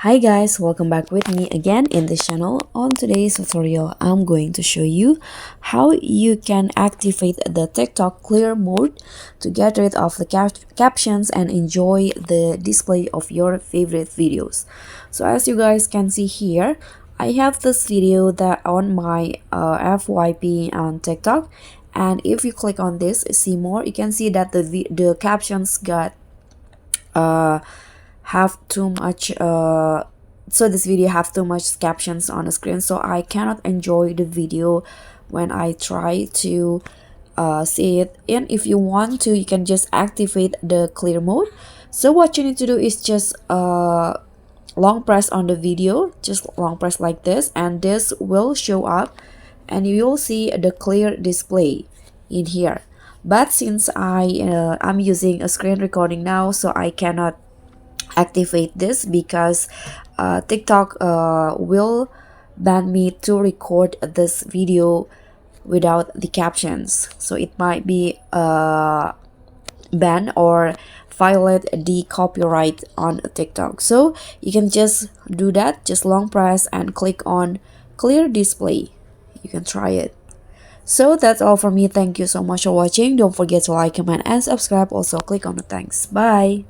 Hi guys, welcome back with me again in this channel. On today's tutorial, I'm going to show you how you can activate the TikTok clear mode to get rid of the captions and enjoy the display of your favorite videos. So as you guys can see here, I have this video that on my FYP on TikTok, and if you click on this see more, you can see that the captions got have too much so this video have too much captions on the screen, so I cannot enjoy the video when I try to see it. And if you want to, you can just activate the clear mode. So what you need to do is just long press on the video, just long press like this, and this will show up and you will see the clear display in here. But since I'm using a screen recording now, so I cannot activate this because TikTok will ban me to record this video without the captions, so it might be ban or violate the copyright on TikTok. So you can just do that, just long press and click on clear display. You can try it. So that's all from me. Thank you so much for watching. Don't forget to like, comment and subscribe. Also click on the thanks. Bye.